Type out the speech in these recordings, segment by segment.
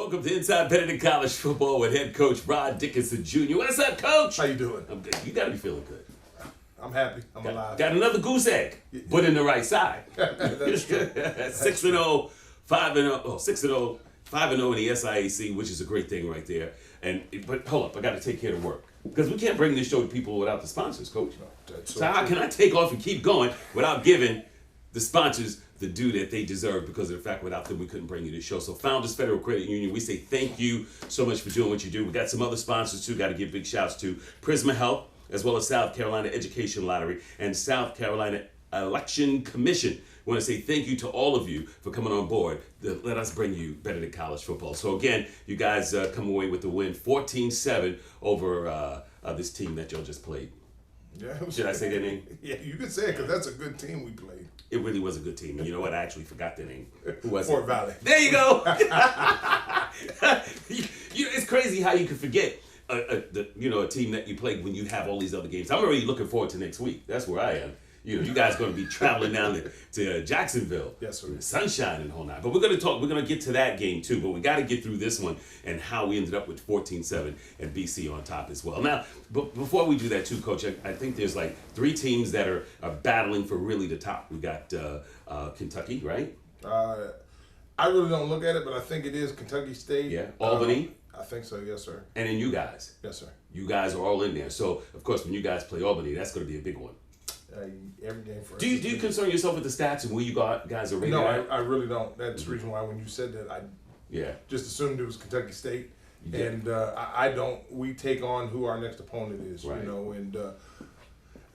Welcome to Inside Benedict College Football with head coach Ron Dickerson Jr. What's up, coach? How you doing? I'm good. You gotta be feeling good. I'm happy. I'm alive. Got another goose egg, but in the right side. That's true. 6-0, 5-0. Oh, 6-0, 5-0 in the SIAC, which is a great thing right there. But hold up, I got to take care of work because we can't bring this show to people without the sponsors, coach. So how can I take off and keep going without giving the sponsors the due that they deserve, because of the fact without them we couldn't bring you this show. So Founders Federal Credit Union, we say thank you so much for doing what you do. We got some other sponsors too, got to give big shouts to Prisma Health, as well as South Carolina Education Lottery and South Carolina Election Commission. We want to say thank you to all of you for coming on board. Let us bring you Benedict College Football. So again, you guys come away with the win 14-7 over this team that y'all just played. Yeah. Should I say their name? Yeah, you can say it because that's a good team we played. It really was a good team. And you know what? I actually forgot their name. Who was Fort it? Valley. There you go. It's crazy how you can forget a team that you played when you have all these other games. I'm already looking forward to next week. That's where I am. You guys going to be traveling down to Jacksonville. Yes, sir. The sunshine and the whole night. But we're going to get to that game too. But we got to get through this one and how we ended up with 14-7 and BC on top as well. Now, but before we do that too, Coach, I think there's like 3 teams that are battling for really the top. We got Kentucky, right? I really don't look at it, but I think it is Kentucky State. Yeah. Albany. I think so, yes, sir. And then you guys. Yes, sir. You guys are all in there. So, of course, when you guys play Albany, that's going to be a big one. Every game for us. Do you concern yourself with the stats and where you guys are rated? No, at? I really don't. That's the reason why when you said that, I just assumed it was Kentucky State. Yeah. And I don't. We take on who our next opponent is, right. And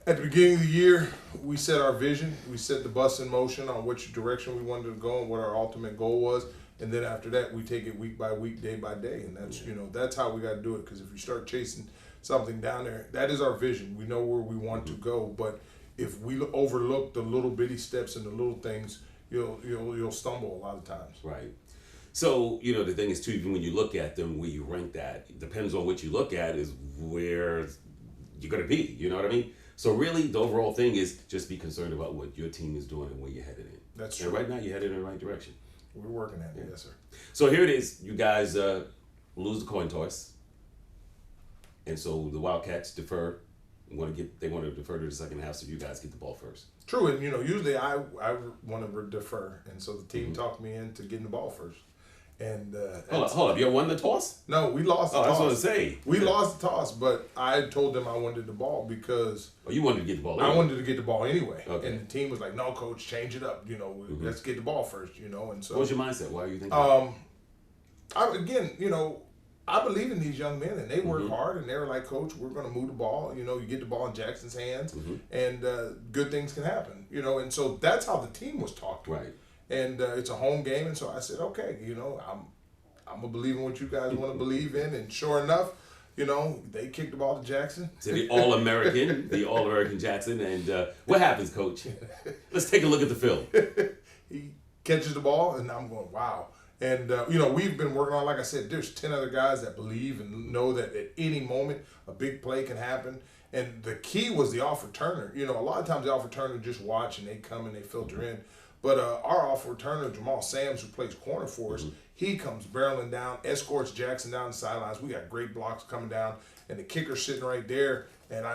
at the beginning of the year, we set our vision. We set the bus in motion on which direction we wanted to go and what our ultimate goal was. And then after that, we take it week by week, day by day. And that's, that's how we got to do it. Because if you start chasing something down there, that is our vision. We know where we want to go. But if we overlook the little bitty steps and the little things, you'll stumble a lot of times. Right. So, the thing is too, even when you look at them, where you rank that, it depends on what you look at is where you're going to be. You know what I mean? So really, the overall thing is just be concerned about what your team is doing and where you're headed in. That's true. And right now, you're headed in the right direction. We're working at it, yes, sir. So here it is. You guys lose the coin toss. And so the Wildcats defer. They want to defer to the second half, so you guys get the ball first. True, and usually I want to defer, and so the team talked me into getting the ball first. And hold up, you won the toss? No, we lost the toss. I was going to say. We lost the toss, but I told them I wanted the ball because you wanted to get the ball anyway. I wanted to get the ball anyway. Okay. And the team was like, "No, coach, change it up. Let's get the ball first." And so what was your mindset? Why are you thinking I believe in these young men, and they work hard, and they were like, "Coach, we're going to move the ball. You get the ball in Jackson's hands, and good things can happen." And so that's how the team was talked to. Right. And it's a home game, and so I said, "Okay, I'm gonna believe in what you guys want to believe in." And sure enough, they kicked the ball to Jackson. To the All-American Jackson. And what happens, Coach? Let's take a look at the film. He catches the ball, and I'm going, wow. And, we've been working on, like I said, there's 10 other guys that believe and know that at any moment a big play can happen. And the key was the off returner. A lot of times the off returner just watch and they come and they filter in. But our off returner, Jamal Sams, who plays corner for us, he comes barreling down, escorts Jackson down the sidelines. We got great blocks coming down, and the kicker's sitting right there. And,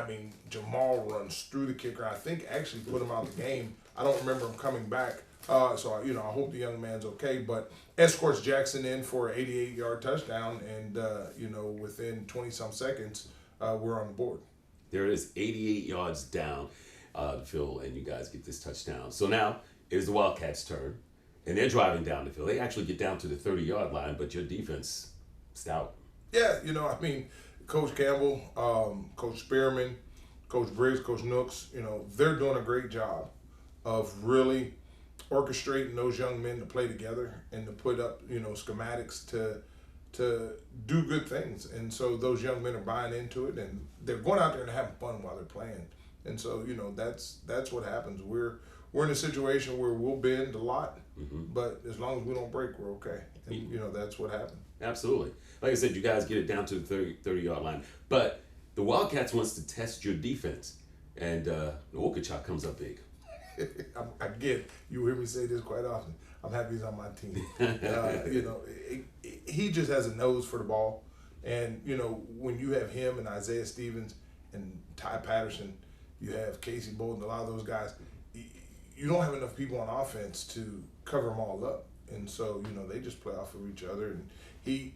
Jamal runs through the kicker. I think actually put him out of the game. I don't remember him coming back. So I hope the young man's okay, but escorts Jackson in for an 88-yard touchdown, and within 20-some seconds, we're on the board. There it is, 88 yards down the field, and you guys get this touchdown. So now it is the Wildcats' turn, and they're driving down the field. They actually get down to the 30-yard line, but your defense, stout. Yeah, Coach Campbell, Coach Spearman, Coach Briggs, Coach Nooks, they're doing a great job of really orchestrating those young men to play together and to put up, schematics to do good things. And so those young men are buying into it, and they're going out there and having fun while they're playing. And so, that's what happens. We're in a situation where we'll bend a lot, but as long as we don't break, we're okay. And, that's what happened. Absolutely. Like I said, you guys get it down to the 30-yard line. But the Wildcats wants to test your defense, and Okachuk comes up big. Again, you hear me say this quite often. I'm happy he's on my team. He just has a nose for the ball. And, when you have him and Isaiah Stevens and Ty Patterson, you have Casey Bolden, a lot of those guys, you don't have enough people on offense to cover them all up. And so, they just play off of each other. And he,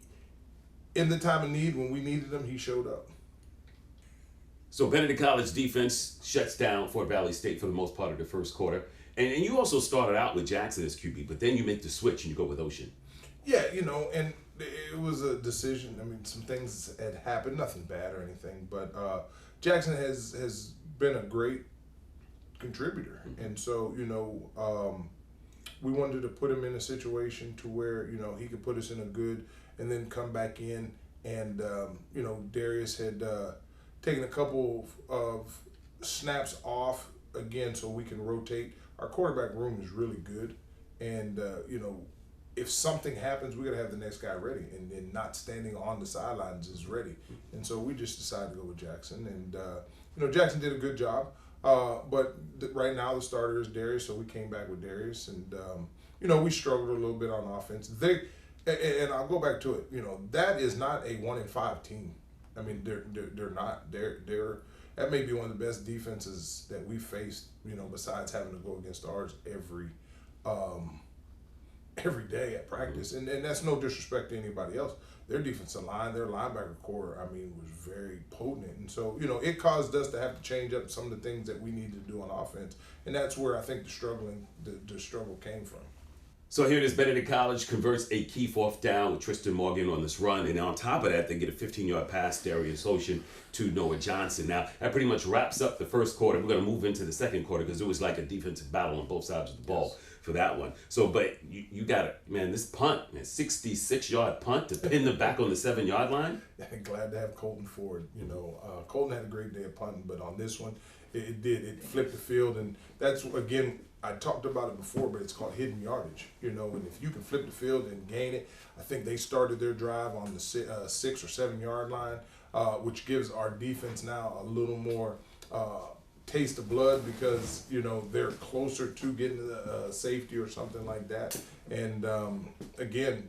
in the time of need, when we needed him, he showed up. So Benedict College defense shuts down Fort Valley State for the most part of the first quarter. And you also started out with Jackson as QB, but then you make the switch and you go with Ocean. Yeah, and it was a decision. I mean, some things had happened, nothing bad or anything, but Jackson has been a great contributor. And so, we wanted to put him in a situation to where, he could put us in a good and then come back in. And, Darius had taken a couple of snaps off again so we can rotate. Our quarterback room is really good. And, if something happens, we got to have the next guy ready. And not standing on the sidelines is ready. And so we just decided to go with Jackson. And, Jackson did a good job. But right now the starter is Darius, so we came back with Darius. And, we struggled a little bit on offense. And I'll go back to it. That is not a 1-5 team. I mean, they're not. They're that may be one of the best defenses that we faced. Besides having to go against ours every day at practice, and that's no disrespect to anybody else. Their defensive line, their linebacker core, was very potent, and so it caused us to have to change up some of the things that we needed to do on offense, and that's where I think the struggle came from. So here it is, Benedict College converts a key fourth down with Tristan Morgan on this run. And on top of that, they get a 15-yard pass, Darius Ocean, to Noah Johnson. Now, that pretty much wraps up the first quarter. We're going to move into the second quarter because it was like a defensive battle on both sides of the ball for that one. So, but you got it, man, this punt, 66-yard punt to pin them back on the 7-yard line. Glad to have Colton Ford. Colton had a great day of punting, but on this one, it did. It flipped the field, and that's, again, I talked about it before, but it's called hidden yardage, and if you can flip the field and gain it, I think they started their drive on the 6 or 7 yard line, which gives our defense now a little more taste of blood because, they're closer to getting to the safety or something like that. And again,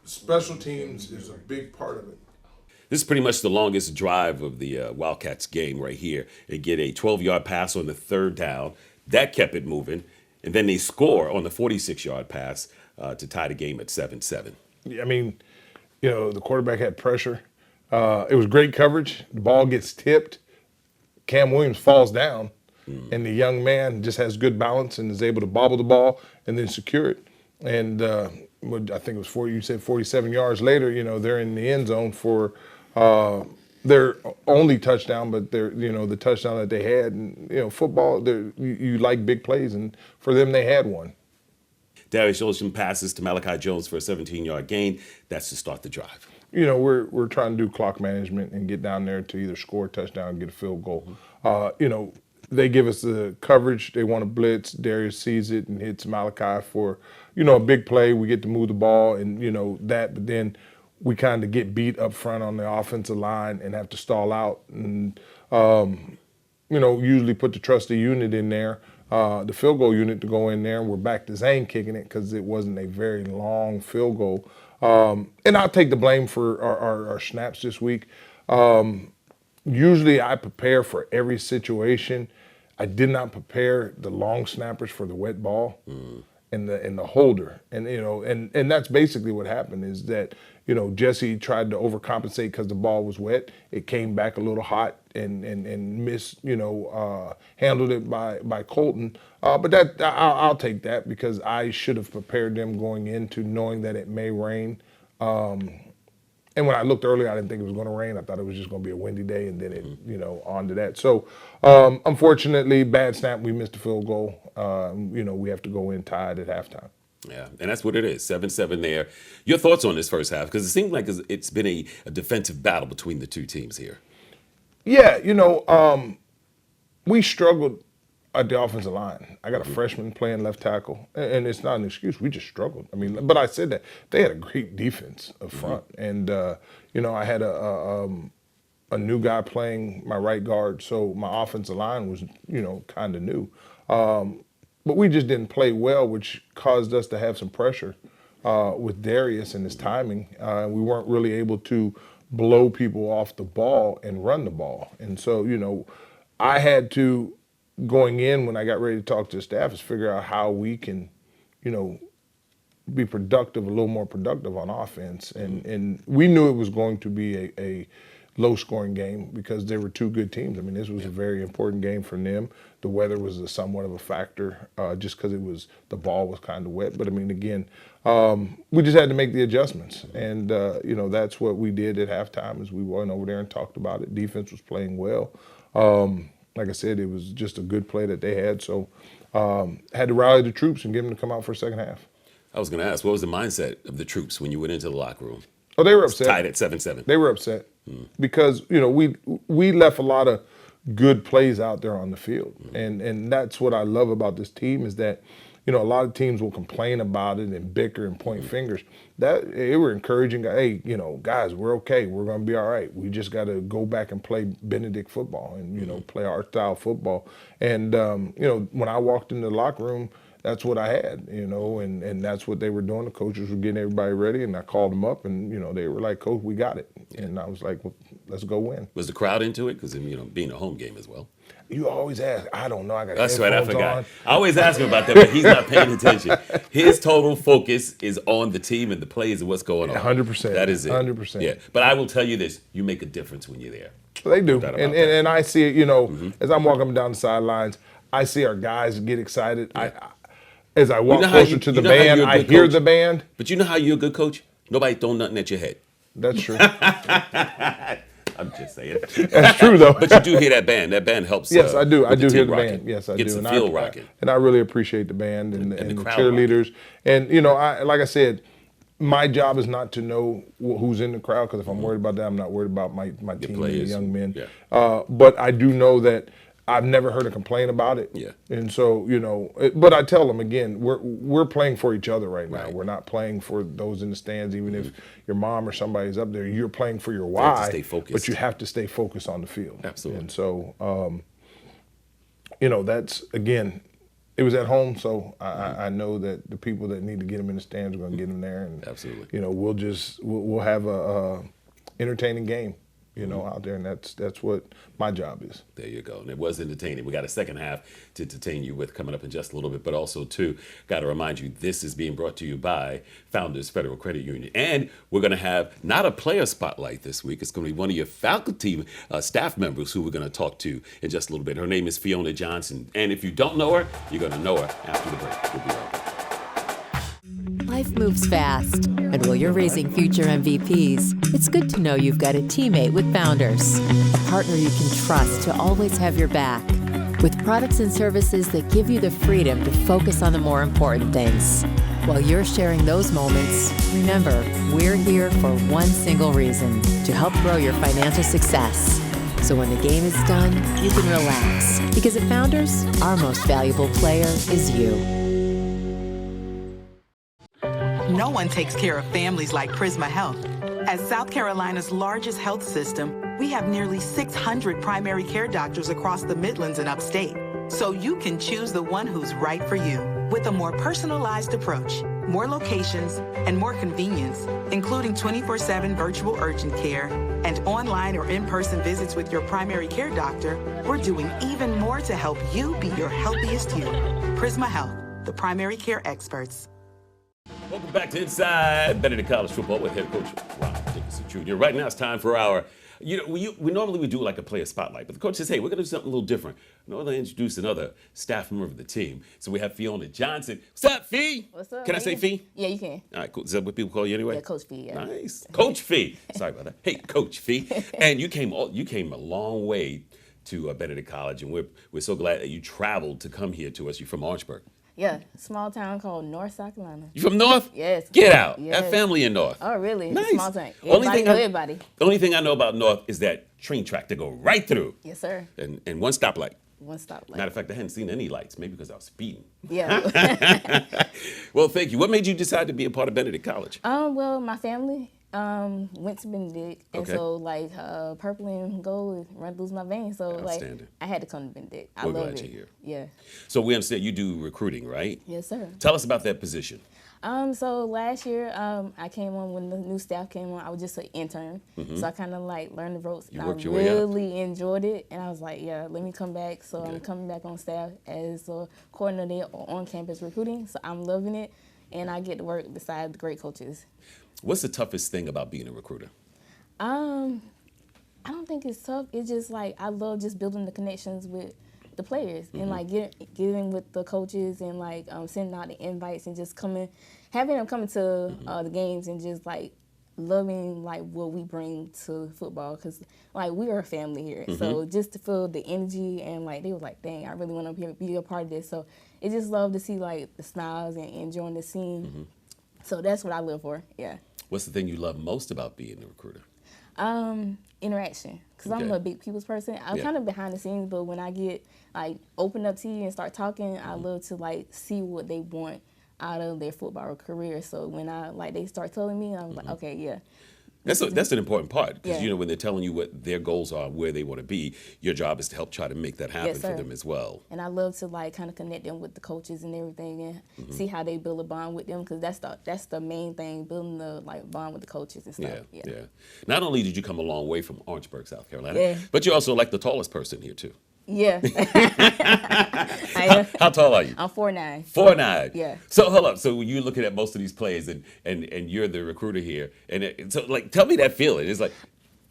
special teams is a big part of it. This is pretty much the longest drive of the Wildcats game right here. They get a 12-yard pass on the third down. That kept it moving. And then they score on the 46-yard pass to tie the game at 7-7. I mean, the quarterback had pressure. It was great coverage. The ball gets tipped. Cam Williams falls down. And the young man just has good balance and is able to bobble the ball and then secure it. And I think it was 47 yards later, they're in the end zone for their only touchdown, but the touchdown that they had. And, football, you like big plays, and for them, they had one. Darius Ocean passes to Malachi Jones for a 17-yard gain. That's to start the drive. We're trying to do clock management and get down there to either score a touchdown or get a field goal. They give us the coverage. They want to blitz. Darius sees it and hits Malachi for, a big play. We get to move the ball and, that. But then we kind of get beat up front on the offensive line and have to stall out and, usually put the trusty unit in there, the field goal unit to go in there. And we're back to Zane kicking it because it wasn't a very long field goal. And I'll take the blame for our snaps this week. Usually I prepare for every situation. I did not prepare the long snappers for the wet ball and the holder. And and that's basically what happened is that, Jesse tried to overcompensate because the ball was wet. It came back a little hot and missed, handled it by Colton. But that I'll take that because I should have prepared them going into knowing that it may rain. And when I looked earlier, I didn't think it was going to rain. I thought it was just going to be a windy day, and then it, on to that. So, unfortunately, bad snap. We missed a field goal. We have to go in tied at halftime. Yeah, and that's what it is, 7-7 there. Your thoughts on this first half? Because it seemed like it's been a defensive battle between the two teams here. Yeah, we struggled at the offensive line. I got a freshman playing left tackle, and it's not an excuse. We just struggled. But I said that they had a great defense up front, and I had a new guy playing my right guard, so my offensive line was kind of new. But we just didn't play well, which caused us to have some pressure with Darius and his timing. We weren't really able to blow people off the ball and run the ball. And so, I had to, going in when I got ready to talk to the staff, is figure out how we can, be productive, a little more productive on offense. And we knew it was going to be a low-scoring game because there were two good teams. I mean, this was a very important game for them. The weather was somewhat of a factor just because the ball was kind of wet. But, I mean, again, we just had to make the adjustments. And, that's what we did at halftime is we went over there and talked about it. Defense was playing well. Like I said, it was just a good play that they had. So had to rally the troops and get them to come out for a second half. I was going to ask, what was the mindset of the troops when you went into the locker room? Oh, they were upset. Tied at 7-7. They were upset because, we left a lot of good plays out there on the field. And that's what I love about this team is that, a lot of teams will complain about it and bicker and point fingers. They were encouraging, hey, guys, we're okay. We're going to be all right. We just got to go back and play Benedict football and, play our style football. And, when I walked into the locker room, that's what I had, and that's what they were doing. The coaches were getting everybody ready, and I called them up, and, they were like, Coach, we got it. And I was like, well, let's go win. Was the crowd into it? Because, being a home game as well. You always ask. I don't know. I got That's right. I forgot. On. I always ask him about that, but he's not paying attention. His total focus is on the team and the plays and what's going on. 100%. That is it. 100%. Yeah. But I will tell you this: you make a difference when you're there. They do, and I see it. As I'm walking down the sidelines, I see our guys get excited. Yeah. As I walk closer to the band, I hear the band. But you know how you're a good coach? Nobody throwing nothing at your head. That's true. I'm just saying. That's true, though. But you do hear that band. That band helps. Yes, I do. I do hear the rocking. band. Yes, I Gets do. the field rocking. And I really appreciate the band and the cheerleaders. Rocking. And, like I said, my job is not to know who's in the crowd because if I'm worried about that, I'm not worried about my team and the young men. Yeah. But I do know that I've never heard a complaint about it. Yeah. And so, but I tell them again, we're playing for each other right now. Right. We're not playing for those in the stands, even if your mom or somebody's up there. You're playing for your why. You have to stay focused. But you have to stay focused on the field. Absolutely. And so, that's, again, it was at home, so I know that the people that need to get them in the stands are going to get them there. And, absolutely. We'll have a entertaining game. Out there, and that's what my job is. There you go. And it was entertaining. We got a second half to entertain you with coming up in just a little bit, but also, too, got to remind you, this is being brought to you by Founders Federal Credit Union. And we're going to have not a player spotlight this week. It's going to be one of your faculty staff members who we're going to talk to in just a little bit. Her name is Fiona Johnson. And if you don't know her, you're going to know her after the break. We'll be right back. Life moves fast, and while you're raising future MVPs, it's good to know you've got a teammate with Founders, a partner you can trust to always have your back, with products and services that give you the freedom to focus on the more important things. While you're sharing those moments, remember, we're here for one single reason, to help grow your financial success. So when the game is done, you can relax, because at Founders, our most valuable player is you. No one takes care of families like Prisma Health. As South Carolina's largest health system, we have nearly 600 primary care doctors across the Midlands and upstate. So you can choose the one who's right for you with a more personalized approach, more locations, and more convenience, including 24/7 virtual urgent care and online or in-person visits with your primary care doctor. We're doing even more to help you be your healthiest you. Prisma Health, the primary care experts. Welcome back to Inside Benedict College Football with head coach Ron Dickerson Jr. Right now it's time for our, we normally would do like a player spotlight, but the coach says, hey, we're going to do something a little different. We're going to introduce another staff member of the team. So we have Fiona Johnson. What's up, Fee? What's up? Can I say Fee? Yeah, you can. All right, cool. Is that what people call you anyway? Yeah, Coach Fee. Yeah. Nice. Coach Fee. Sorry about that. Hey, Coach Fee. And you came a long way to Benedict College, and we're so glad that you traveled to come here to us. You're from Orangeburg. Yeah, small town called North South Carolina. You from North? Yes. Get out. Yes. Have family in North. Oh, really? Nice. Small town. Everybody. The only thing I know about North is that train track to go right through. Yes, sir. And one stoplight. One stoplight. Matter of fact, I hadn't seen any lights, maybe because I was speeding. Yeah. Well, thank you. What made you decide to be a part of Benedict College? Well, my family Went to Benedict, and Okay. so like purple and gold run through my veins. So like Outstanding. I had to come to Benedict. I We're love glad it. you're here. Yeah. So we understand you do recruiting, right? Yes, sir. Tell us about that position. So last year, I came on when the new staff came on. I was just an intern, so I kind of like learned the ropes. You and worked I your way up. really enjoyed it, and I was like, yeah, let me come back. So I'm coming back on staff as a coordinator on campus recruiting. So I'm loving it, and I get to work beside the great coaches. What's the toughest thing about being a recruiter? I don't think it's tough. It's just like I love just building the connections with the players and like getting with the coaches and like sending out the invites and just having them coming to the games and just like loving like what we bring to football, because like we are a family here. So just to feel the energy and like they were like, dang, I really want to be a part of this. So it just love to see like the smiles and enjoying the scene. So that's what I live for. Yeah. What's the thing you love most about being a recruiter? Interaction, because I'm Okay. a big people's person. I'm Yeah. kind of behind the scenes, but when I get like open up to you and start talking, I love to like see what they want out of their football career. So when they start telling me, I'm like, okay, yeah. That's an important part, because Yeah. you know when they're telling you what their goals are, where they want to be, your job is to help try to make that happen Yes, for sir. them as well. And I love to like kind of connect them with the coaches and everything, and see how they build a bond with them, because that's the main thing, building the like bond with the coaches and stuff. Yeah, yeah. Not only did you come a long way from Orangeburg, South Carolina, Yeah. but you're also like the tallest person here too. Yeah. I am. How tall are you? I'm 4'9". 4'9". Yeah. So hold up. So when you're looking at most of these plays and you're the recruiter here, so like tell me that feeling. It's like,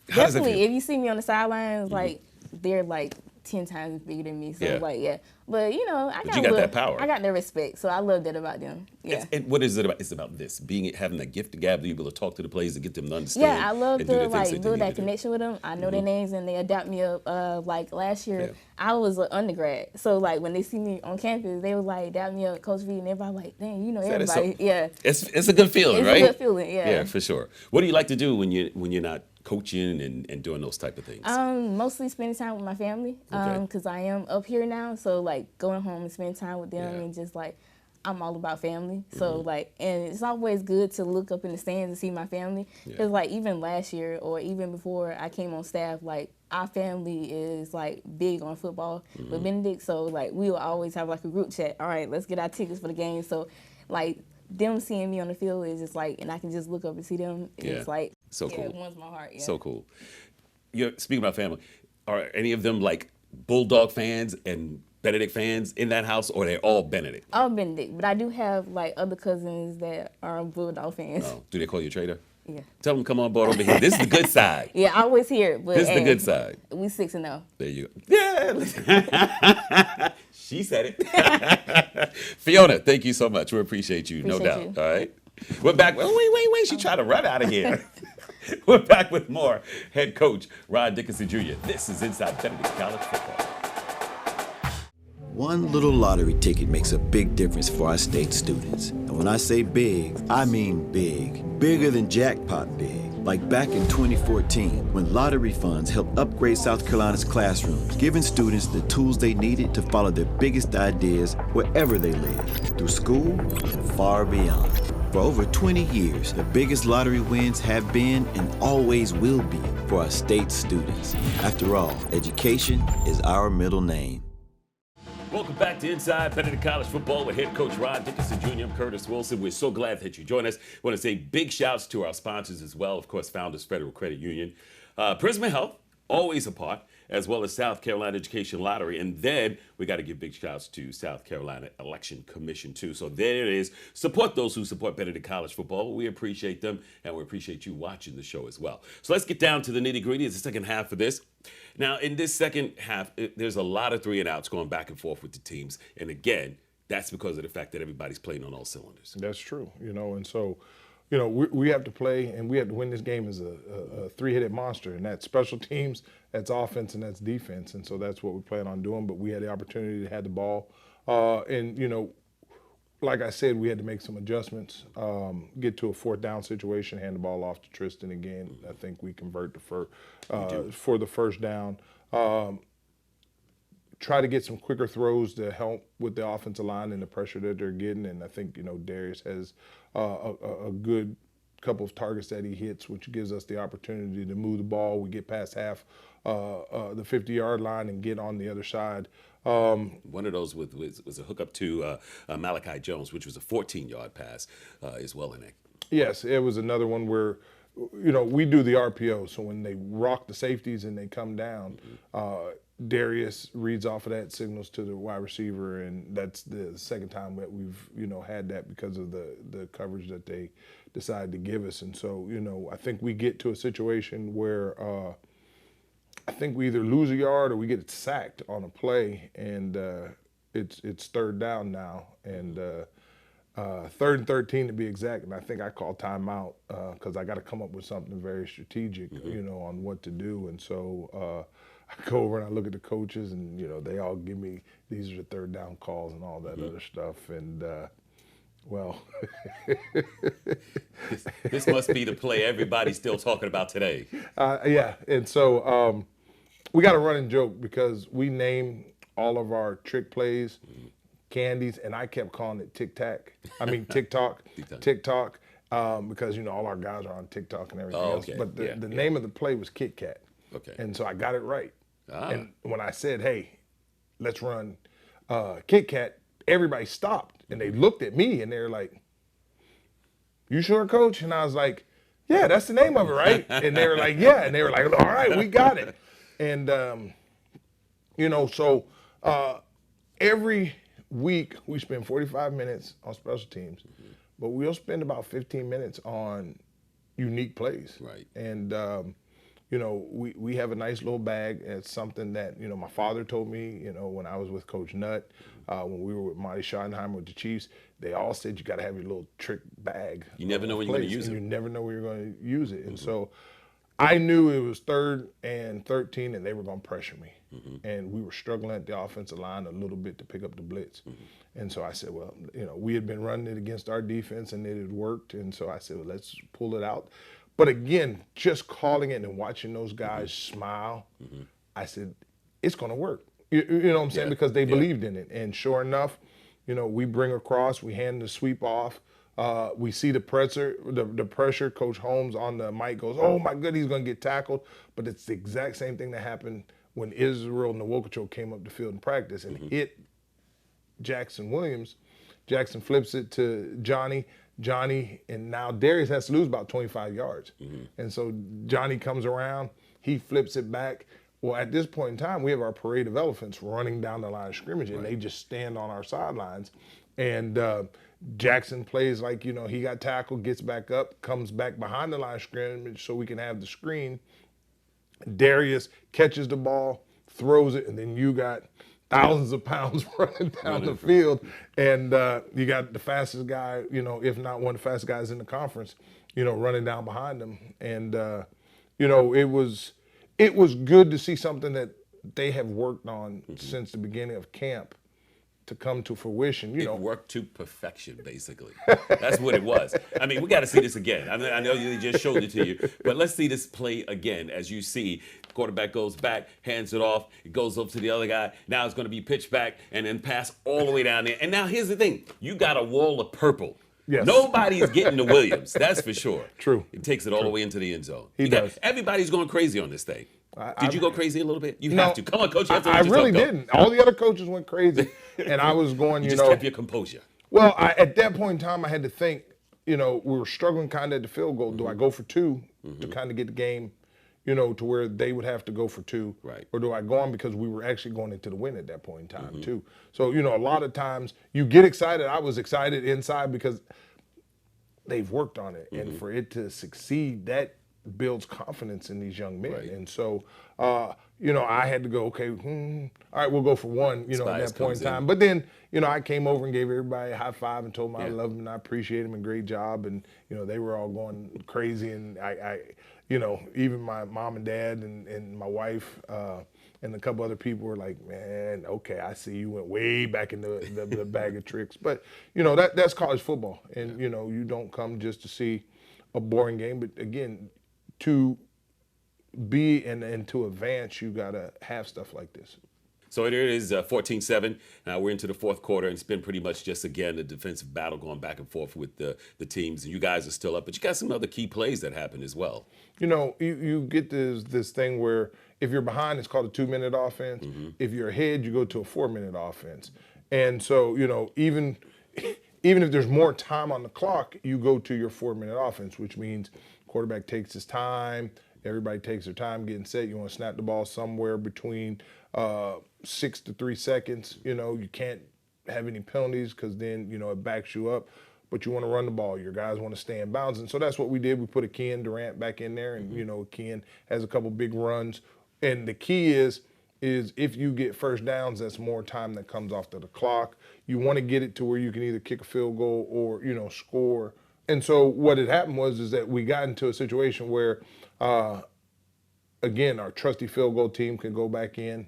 how does it Definitely, feel? if you see me on the sidelines, like they're like 10 times bigger than me. So Yeah. like, yeah. But you know, you got that power. I got their respect, so I love that about them. Yeah. And what is it about? It's about this having that gift of gab, to be able to talk to the players and get them to understand. Yeah, I love and do the to things like they build need that to do. connection with them. I know their names and they adapt me up. Like last year, Yeah. I was an undergrad, so like when they see me on campus, they was like adapt me up, Coach V, and everybody like, dang, you know That is everybody. so- Yeah, It's a good feeling, it's right? a good feeling. Yeah. Yeah, for sure. What do you like to do when you're not coaching and doing those type of things? Mostly spending time with my family, Okay. because I am up here now. So like going home and spending time with them, Yeah. and just like I'm all about family. So like, and it's always good to look up in the stands and see my family. Because like even last year or even before I came on staff, like our family is like big on football with Benedict. So like we will always have like a group chat. All right, let's get our tickets for the game. So like them seeing me on the field is just like, and I can just look up and see them. And Yeah. It's like, So yeah, cool. it warms my heart. Yeah. So cool. You're speaking about family. Are any of them like Bulldog fans and Benedict fans in that house, or they're all Benedict? All Benedict, but I do have like other cousins that are Bulldog fans. Oh, do they call you a traitor? Yeah. Tell them come on board over here. This is the good side. Yeah, I always hear it, but This is the hey, good side. We 6-0. There you go. Yeah. She said it. Fiona, thank you so much. We appreciate you, no Appreciate doubt. All right. We're back. Oh, wait. She tried to run out of here. We're back with more head coach Ron Dickerson Jr. This is Inside Benedict College Football. One little lottery ticket makes a big difference for our state students. And when I say big, I mean big. Bigger than jackpot big. Like back in 2014, when lottery funds helped upgrade South Carolina's classrooms, giving students the tools they needed to follow their biggest ideas wherever they live, through school and far beyond. For over 20 years, the biggest lottery wins have been and always will be for our state students. After all, education is our middle name. Welcome back to Inside Benedict College Football with head coach Ron Dickerson Jr. I'm Curtis Wilson. We're so glad that you joined us. I want to say big shouts to our sponsors as well. Of course, Founders Federal Credit Union, Prisma Health, always a part, as well as South Carolina Education Lottery. And then we got to give big shouts to South Carolina Election Commission too. So there it is. Support those who support Benedict College Football. We appreciate them, and we appreciate you watching the show as well. So let's get down to the nitty-gritty. It's the second half of this. Now, in this second half, there's a lot of 3-and-outs going back and forth with the teams. And again, that's because of the fact that everybody's playing on all cylinders. That's true, and so, we have to play and we have to win this game as a three-headed monster, and that's special teams, that's offense, and that's defense, and so that's what we plan on doing. But we had the opportunity to have the ball, like I said, we had to make some adjustments, get to a fourth down situation, hand the ball off to Tristan again. I think we convert for the first down. Try to get some quicker throws to help with the offensive line and the pressure that they're getting. And I think, Darius has a good couple of targets that he hits, which gives us the opportunity to move the ball. We get past half the 50-yard line and get on the other side. One of those was a hookup to Malachi Jones, which was a 14-yard pass as well in it. Yes, it was another one where, we do the RPO. So when they rock the safeties and they come down, Darius reads off of that, signals to the wide receiver, and that's the second time that we've, had that because of the coverage that they decided to give us. And so, I think we get to a situation where I think we either lose a yard or we get sacked on a play, and it's third down now, and 3rd and 13 to be exact. And I think I call timeout because I got to come up with something very strategic, on what to do. And so I go over and I look at the coaches, and they all give me these are the third down calls and all that other stuff, and. Well, this must be the play everybody's still talking about today. Yeah, and so we got a running joke because we name all of our trick plays candies, and I kept calling it TikTok, because all our guys are on TikTok and everything else. But the name of the play was Kit Kat. Okay. And so I got it right. And when I said, "Hey, let's run Kit Kat," everybody stopped and they looked at me and they're like, "You sure, coach?" And I was like, "Yeah, that's the name of it, right?" And they were like, "Yeah." And they were like, "All right, we got it." And, so every week we spend 45 minutes on special teams, but we'll spend about 15 minutes on unique plays. Right. And, we have a nice little bag. It's something that, my father told me, when I was with Coach Nutt, when we were with Monty Schottenheimer with the Chiefs, they all said you got to have your little trick bag. You never know when you're going to use it. You never know when you're going to use it. And so I knew it was 3rd and 13 and they were going to pressure me. And we were struggling at the offensive line a little bit to pick up the blitz. And so I said, well, we had been running it against our defense and it had worked. And so I said, well, let's pull it out. But again, just calling it and watching those guys smile, I said, it's going to work. You know what I'm saying? Because they believed in it. And sure enough, we bring across, we hand the sweep off. We see the pressure. Coach Holmes on the mic goes, "Oh my goodness, he's going to get tackled." But it's the exact same thing that happened when Israel Nwokocho came up the field in practice and hit Jackson Williams. Jackson flips it to Johnny, and now Darius has to lose about 25 yards. And so Johnny comes around, he flips it back. Well, at this point in time, we have our parade of elephants running down the line of scrimmage, and they just stand on our sidelines. And Jackson plays like, he got tackled, gets back up, comes back behind the line of scrimmage so we can have the screen. Darius catches the ball, throws it, and then you got thousands of pounds running down the field. And you got the fastest guy, if not one of the fastest guys in the conference, running down behind them. And, it was good to see something that they have worked on since the beginning of camp to come to fruition. It worked to perfection, basically. That's what it was. I mean, we got to see this again. I mean, I know they just showed it to you, but let's see this play again. As you see, quarterback goes back, hands it off, it goes up to the other guy. Now it's going to be pitched back and then pass all the way down there. And now here's the thing. You got a wall of purple. Yes. Nobody's getting to Williams. That's for sure. True. It takes it all the way into the end zone. He does. Everybody's going crazy on this thing. Did you go crazy a little bit? You No, have to. Come on, coach. You have to I let yourself really go. didn't. All the other coaches went crazy, and I was going, You just kept your composure. Well, at that point in time, I had to think, we were struggling kind of at the field goal. Do I go for 2 to kind of get the game, to where they would have to go for 2? Right. Or do I go on because we were actually going into the win at that point in time, too? So, a lot of times you get excited. I was excited inside because they've worked on it. And for it to succeed, that builds confidence in these young men. Right. And so, I had to go, okay, all right, we'll go for 1, at that point in time. But then, I came over and gave everybody a high five and told them I love them and I appreciate them and great job. And, they were all going crazy. And I even my mom and dad and my wife and a couple other people were like, man, okay, I see you went way back in the bag of tricks. But, that's college football. And, you don't come just to see a boring game. But, again, to be and to advance, you got to have stuff like this. So it is 14-7. Now we're into the fourth quarter, and it's been pretty much just, again, a defensive battle going back and forth with the teams. And you guys are still up, but you got some other key plays that happen as well. You know, you get this thing where if you're behind, it's called a 2-minute offense. If you're ahead, you go to a 4-minute offense. And so, you know, even if there's more time on the clock, you go to your 4-minute offense, which means quarterback takes his time, everybody takes their time getting set. You want to snap the ball somewhere between 6 to 3 seconds. You know, you can't have any penalties because then, you know, it backs you up. But you want to run the ball. Your guys want to stay in bounds. And so that's what we did. We put a Ken Durant back in there, and, you know, Ken has a couple big runs. And the key is if you get first downs, that's more time that comes off the clock. You want to get it to where you can either kick a field goal or, you know, score. And so what had happened is that we got into a situation where, again, our trusty field goal team could go back in,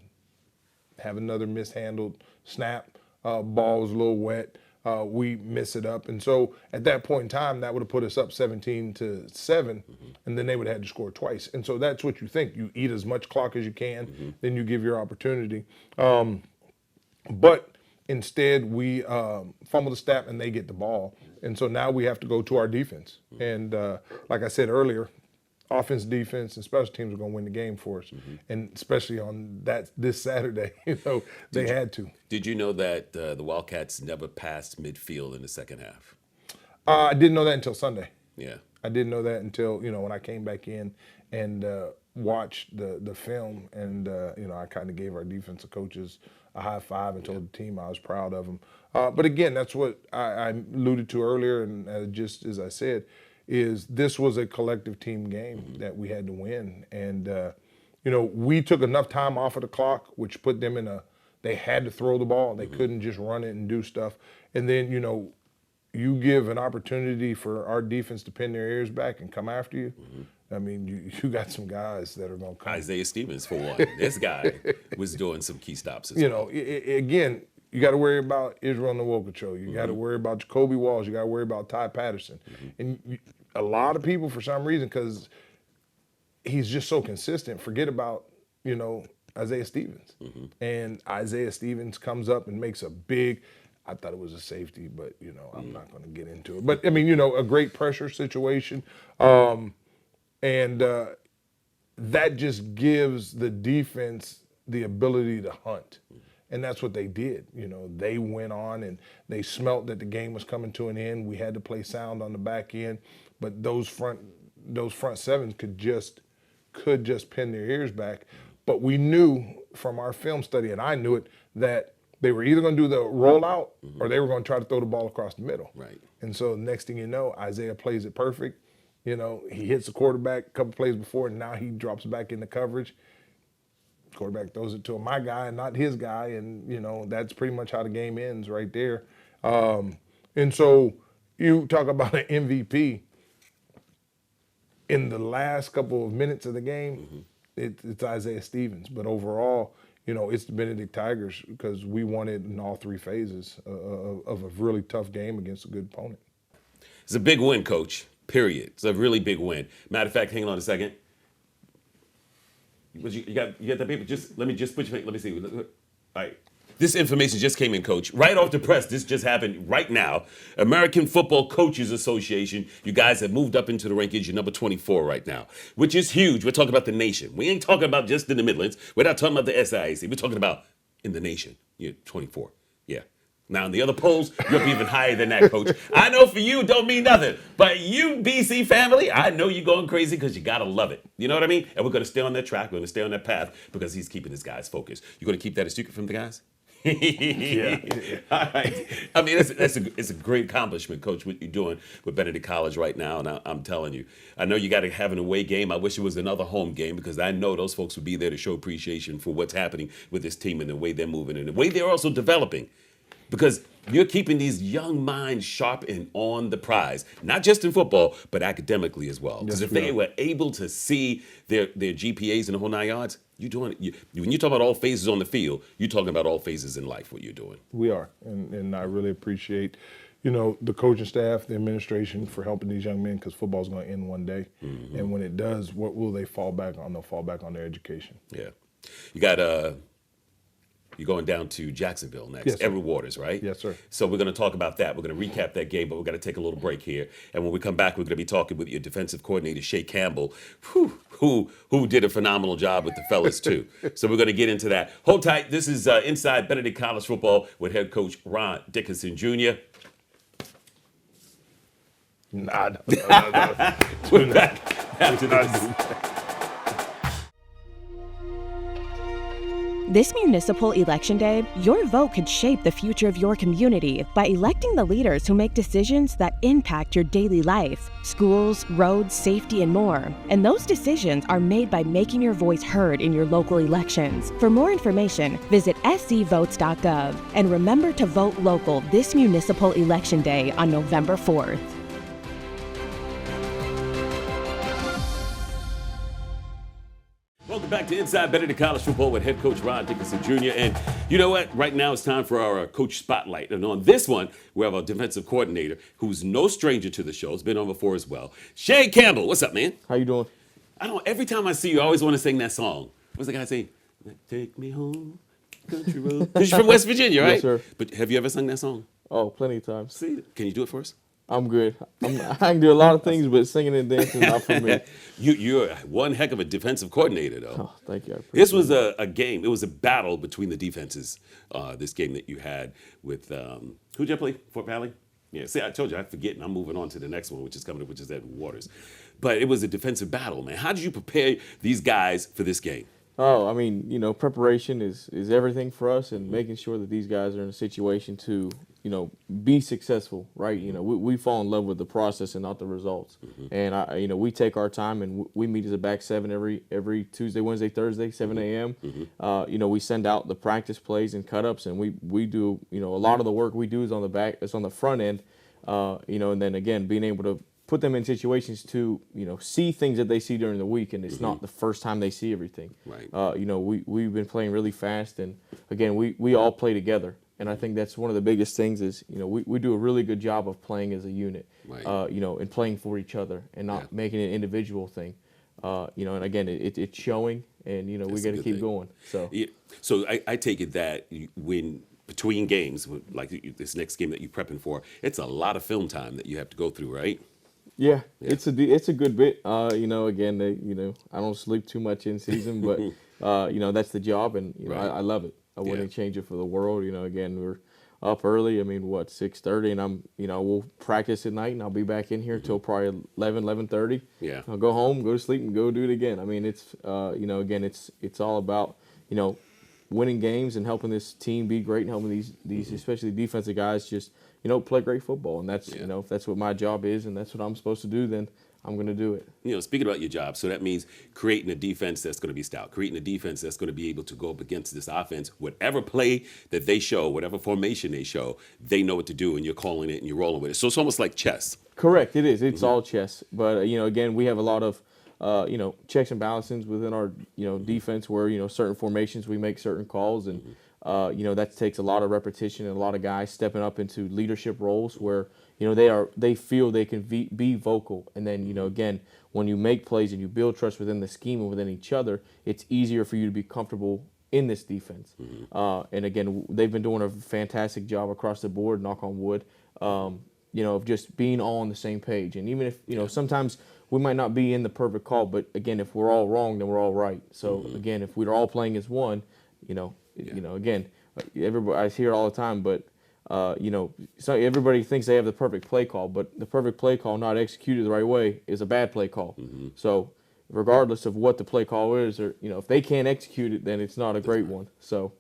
have another mishandled snap, ball was a little wet. We miss it up. And so at that point in time, that would have put us up 17-7, and then they would have had to score twice. And so that's what you think. You eat as much clock as you can, then you give your opportunity. But instead, we fumble the snap, and they get the ball. And so now we have to go to our defense. And like I said earlier, offense, defense, and special teams are going to win the game for us, and especially on this Saturday, you know, they had to. Did you know that the Wildcats never passed midfield in the second half? I didn't know that until Sunday. Yeah. I didn't know that until, you know, when I came back in and watched the film, and you know, I kind of gave our defensive coaches a high five and told the team I was proud of them. But again, that's what I alluded to earlier, and just as I said, is this was a collective team game that we had to win. And, you know, we took enough time off of the clock, which put them they had to throw the ball. They couldn't just run it and do stuff. And then, you know, you give an opportunity for our defense to pin their ears back and come after you. I mean, you got some guys that are going to come. Isaiah Stevens, for one. This guy was doing some key stops as you well. know, again, you got to worry about Israel Nwokocho. You got to worry about Jacoby Walls. You got to worry about Ty Patterson. And a lot of people, for some reason, because he's just so consistent, forget about, you know, Isaiah Stevens. And Isaiah Stevens comes up and makes a big, I thought it was a safety, but, you know, I'm not going to get into it. But, I mean, you know, a great pressure situation. And that just gives the defense the ability to hunt. And that's what they did. You know, they went on and they smelt that the game was coming to an end. We had to play sound on the back end, but those front sevens could just pin their ears back. But we knew from our film study, and I knew it, that they were either going to do the rollout or they were going to try to throw the ball across the middle. Right. And so next thing you know, Isaiah plays it perfect. You know, he hits the quarterback a couple plays before, and now he drops back into coverage. Quarterback throws it to my guy and not his guy, and, you know, that's pretty much how the game ends right there. And so you talk about an MVP. In the last couple of minutes of the game, it's Isaiah Stevens. But overall, you know, it's the Benedict Tigers, because we won it in all three phases of a really tough game against a good opponent. It's a big win, Coach, period. It's a really big win. Matter of fact, hang on a second. You got that paper? Let me see. All right. This information just came in, Coach. Right off the press, this just happened right now. American Football Coaches Association, you guys have moved up into the rankings. You're number 24 right now, which is huge. We're talking about the nation. We ain't talking about just in the Midlands. We're not talking about the SIAC. We're talking about in the nation. You're 24. Yeah. Now, in the other polls, you're even higher than that, Coach. I know for you, it don't mean nothing. But you, BC family, I know you're going crazy because you got to love it. You know what I mean? And we're going to stay on that track. We're going to stay on that path because he's keeping his guys focused. You're going to keep that a secret from the guys? Yeah. All right. I mean, it's a great accomplishment, Coach, what you're doing with Benedict College right now. And I'm telling you, I know you got to have an away game. I wish it was another home game, because I know those folks would be there to show appreciation for what's happening with this team and the way they're moving and the way they're also developing. Because you're keeping these young minds sharp and on the prize, not just in football, but academically as well. Because if they were able to see their GPAs and the whole 9 yards, you're doing it. When you talk about all phases on the field, you're talking about all phases in life, what you're doing. We are, and I really appreciate, you know, the coaching staff, the administration for helping these young men, because football's going to end one day. And when it does, what will they fall back on? They'll fall back on their education. Yeah. You got You're going down to Jacksonville next. Yes, sir. Edward Waters, right? Yes, sir. So we're going to talk about that. We're going to recap that game, but we're going to take a little break here. And when we come back, we're going to be talking with your defensive coordinator, Shay Campbell, who did a phenomenal job with the fellas, too. So we're going to get into that. Hold tight. This is Inside Benedict College Football with head coach Ron Dickerson Jr. No. We're back after this. This municipal election day, your vote could shape the future of your community by electing the leaders who make decisions that impact your daily life, schools, roads, safety, and more. And those decisions are made by making your voice heard in your local elections. For more information, visit scvotes.gov and remember to vote local this municipal election day on November 4th. Welcome back to Inside Benedict College Football with head coach Ron Dickerson Jr. And you know what? Right now it's time for our coach spotlight. And on this one, we have our defensive coordinator who's no stranger to the show. It's been on before as well. Shay Campbell, what's up, man? How you doing? Every time I see you, I always want to sing that song. What's the guy saying? Take me home, country road. Because you're from West Virginia, right? Yes, sir. But have you ever sung that song? Oh, plenty of times. See, can you do it for us? I'm good. I can do a lot of things, but singing and dancing is not for me. You're one heck of a defensive coordinator, though. Oh, thank you. This was a game. It was a battle between the defenses. This game that you had with who'd you play? Fort Valley. Yeah. See, I told you I forget, and I'm moving on to the next one, which is coming up, which is Edward Waters. But it was a defensive battle, man. How did you prepare these guys for this game? Oh, I mean, preparation is everything for us, and making sure that these guys are in a situation to, be successful, right? We fall in love with the process and not the results. And we take our time, and we meet as a back seven every Tuesday, Wednesday, Thursday, 7 a.m. We send out the practice plays and cut-ups, and we do, a lot of the work we do is on the back, it's on the front end, and then again, being able to put them in situations to, see things that they see during the week, and it's not the first time they see everything. Right. We've been playing really fast, and again, we all play together. And I think that's one of the biggest things is, we do a really good job of playing as a unit, right. And playing for each other and not making it an individual thing. And again, it's showing, and, we got to keep going. So, yeah. So I take it that when between games, like this next game that you're prepping for, it's a lot of film time that you have to go through, right? Yeah. It's a good bit. Again, I don't sleep too much in season, but that's the job, and right. I love it. I wouldn't change it for the world. Again, we're up early. 6:30, and we'll practice at night, and I'll be back in here till probably 11:30. Yeah. I'll go home, go to sleep, and go do it again. It's again, it's all about winning games and helping this team be great, and helping these especially defensive guys just play great football. And that's if that's what my job is, and that's what I'm supposed to do, then I'm going to do it. Speaking about your job, so that means creating a defense that's going to be stout, creating a defense that's going to be able to go up against this offense. Whatever play that they show, whatever formation they show, they know what to do, and you're calling it and you're rolling with it. So it's almost like chess. Correct. It is. It's all chess. But, again, we have a lot of, checks and balances within our, defense where, certain formations we make certain calls. And, that takes a lot of repetition and a lot of guys stepping up into leadership roles where, they feel they can be vocal. And then, again, when you make plays and you build trust within the scheme and within each other, it's easier for you to be comfortable in this defense. And again, they've been doing a fantastic job across the board, knock on wood, of just being all on the same page. And even if, sometimes we might not be in the perfect call, but again, if we're all wrong, then we're all right. So again, if we're all playing as one, again, everybody, I hear it all the time, but so everybody thinks they have the perfect play call, but the perfect play call not executed the right way is a bad play call. So regardless of what the play call is, or if they can't execute it, then it's not a great one. So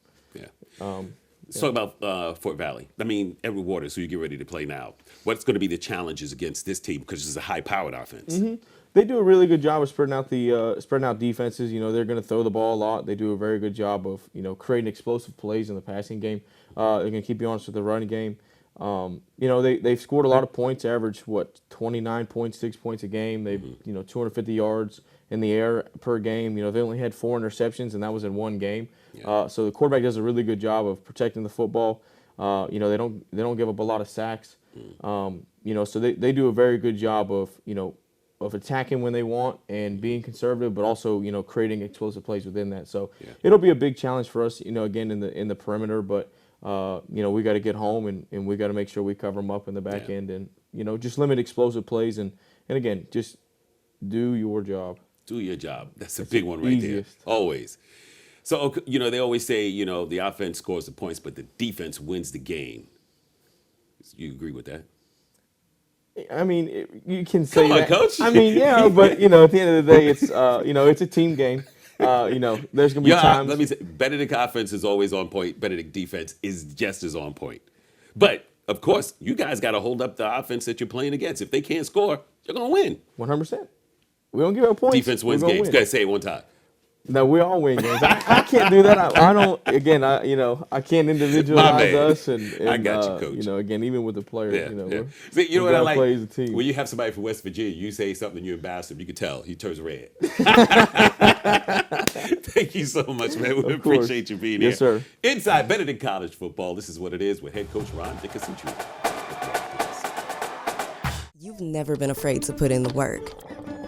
Let's talk about Fort Valley. Edward Waters, who you get ready to play now. What's going to be the challenges against this team, because it's a high-powered offense? They do a really good job of spreading out defenses. They're going to throw the ball a lot. They do a very good job of creating explosive plays in the passing game. They're going to keep you honest with the running game. They've scored a lot of points, average 29 points, 6 points a game. They've 250 yards in the air per game. They only had 4 interceptions, and that was in one game. So the quarterback does a really good job of protecting the football. They don't give up a lot of sacks. So they do a very good job of of attacking when they want and being conservative, but also, creating explosive plays within that. So it'll be a big challenge for us, again, in the perimeter, but we got to get home and we got to make sure we cover them up in the back end and, just limit explosive plays and again, just do your job. Do your job. That's a big one right easiest. there. Always. So, they always say, the offense scores the points, but the defense wins the game. You agree with that? I mean, you can say Come on, that. Coach. I mean, yeah, but, at the end of the day, it's, it's a team game. There's going to be times. Let me say, Benedict offense is always on point. Benedict defense is just as on point. But, of course, you guys got to hold up the offense that you're playing against. If they can't score, you're going to win. 100%. We don't give up points. Defense wins games. Go ahead, say it one time. No, we all win games. I can't do that. I don't. Again, I can't individualize us. And I got you, Coach. Again, even with the players, See, you know what I like? Play as a team. When you have somebody from West Virginia, you say something, you embarrass him. You can tell he turns red. Thank you so much, man. We appreciate you being here. Yes, sir. Inside Benedict College Football. This is what it is with head coach Ron Dickerson Jr. You've never been afraid to put in the work.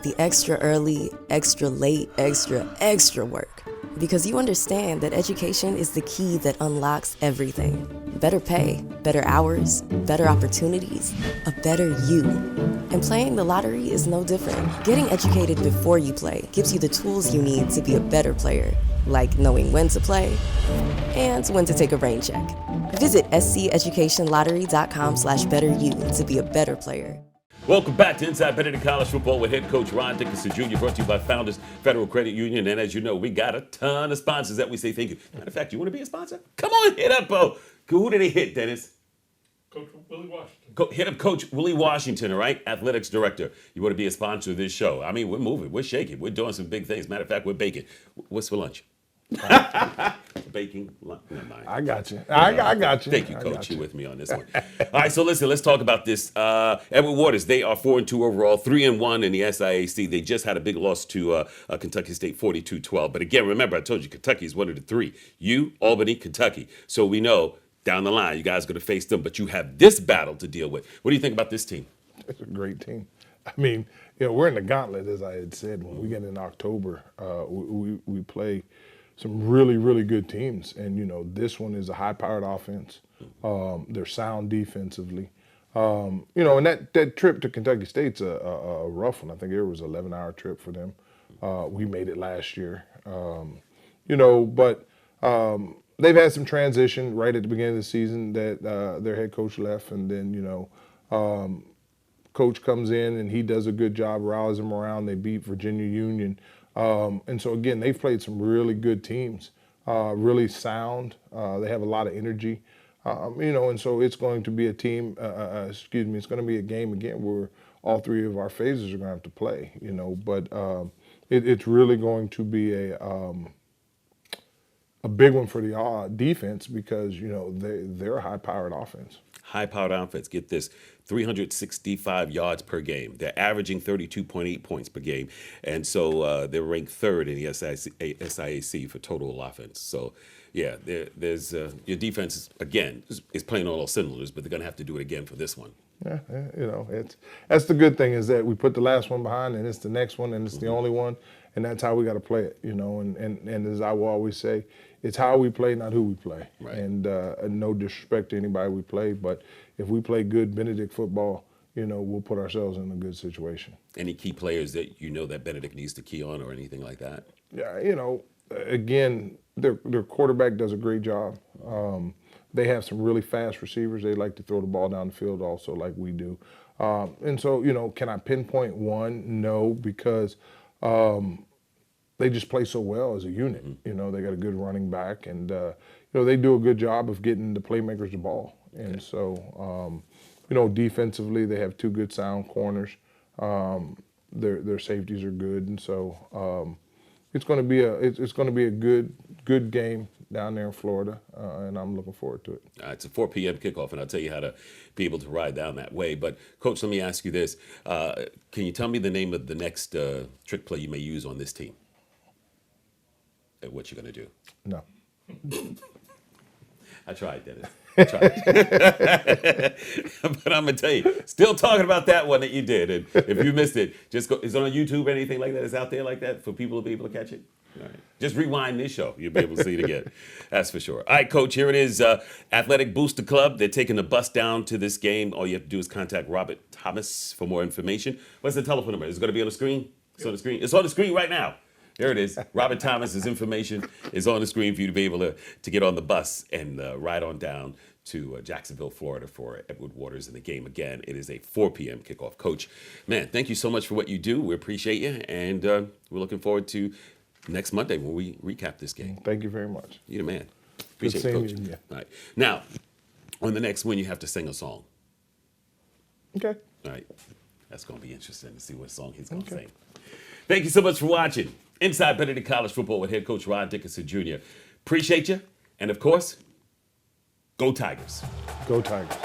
The extra early, extra late, extra work. Because you understand that education is the key that unlocks everything. Better pay, better hours, better opportunities, a better you. And playing the lottery is no different. Getting educated before you play gives you the tools you need to be a better player, like knowing when to play and when to take a rain check. Visit sceducationlottery.com/betteryou to be a better player. Welcome back to Inside Benedict College Football with head coach Ron Dickerson Jr. Brought to you by Founders Federal Credit Union. And as you know, we got a ton of sponsors that we say thank you. Matter of fact, you want to be a sponsor? Come on, hit up. Who did they hit, Dennis? Coach Willie Washington. Hit up Coach Willie Washington, all right? Athletics Director. You want to be a sponsor of this show. I mean, we're moving. We're shaking. We're doing some big things. Matter of fact, we're baking. What's for lunch? Baking lunch. Never mind. I got you. I got you. Thank you, Coach. You with me on this one. All right, so listen, let's talk about this. Edward Waters, they are 4-2 overall, 3-1 in the SIAC. They just had a big loss to Kentucky State, 42-12. But again, remember, I told you Kentucky is one of the three. You, Albany, Kentucky. So we know down the line you guys are going to face them, but you have this battle to deal with. What do you think about this team? It's a great team. I mean, we're in the gauntlet, as I had said. When we get in October, we play some really, really good teams. And, this one is a high-powered offense. They're sound defensively. And that trip to Kentucky State's a rough one. I think it was an 11-hour trip for them. We made it last year. But they've had some transition right at the beginning of the season that their head coach left. And then, coach comes in and he does a good job, rallies them around. They beat Virginia Union. And so, again, they've played some really good teams, really sound. They have a lot of energy, and so it's going to be a team, it's going to be a game again where all three of our phases are going to have to play, but it's really going to be a big one for the defense because, they're a high-powered offense. High-powered offense, get this, 365 yards per game. They're averaging 32.8 points per game. And so they're ranked third in the SIAC for total offense. So, yeah, there's your defense, again, is playing on all cylinders, but they're going to have to do it again for this one. Yeah, that's the good thing is that we put the last one behind and it's the next one and it's the only one. And that's how we got to play it, and as I will always say, it's how we play, not who we play. Right. And no disrespect to anybody we play, but if we play good Benedict football, we'll put ourselves in a good situation. Any key players that that Benedict needs to key on or anything like that? Yeah, again, their quarterback does a great job. They have some really fast receivers. They like to throw the ball down the field also like we do. And so, can I pinpoint one? No, because they just play so well as a unit. Mm-hmm. They got a good running back, and they do a good job of getting the playmakers the ball. And so, defensively, they have two good sound corners. Their safeties are good, and so it's going to be a good game down there in Florida, and I'm looking forward to it. It's a 4 p.m. kickoff, and I'll tell you how to be able to ride down that way. But, Coach, let me ask you this. Can you tell me the name of the next trick play you may use on this team? And what you're going to do? No. I tried, Dennis. But I'm gonna tell you, still talking about that one that you did. And if you missed it, just go. Is it on YouTube or anything like that? Is out there like that for people to be able to catch it? All right. Just rewind this show. You'll be able to see it again. That's for sure. All right, Coach, here it is. Athletic Booster Club. They're taking the bus down to this game. All you have to do is contact Robert Thomas for more information. What's the telephone number? Is it going to be on the screen? It's on the screen. It's on the screen right now. There it is. Robert Thomas's information is on the screen for you to be able to get on the bus and ride on down to Jacksonville, Florida for Edward Waters in the game. Again, it is a 4 p.m. kickoff. Coach, man, thank you so much for what you do. We appreciate you, and we're looking forward to next Monday when we recap this game. Thank you very much. You're the man. Appreciate it, Coach. You. All right. Now, on the next one, you have to sing a song. Okay. All right. That's going to be interesting to see what song he's going to sing. Thank you so much for watching Inside Benedict College Football with head coach Ron Dickerson Jr. Appreciate you. And, of course, go Tigers. Go Tigers.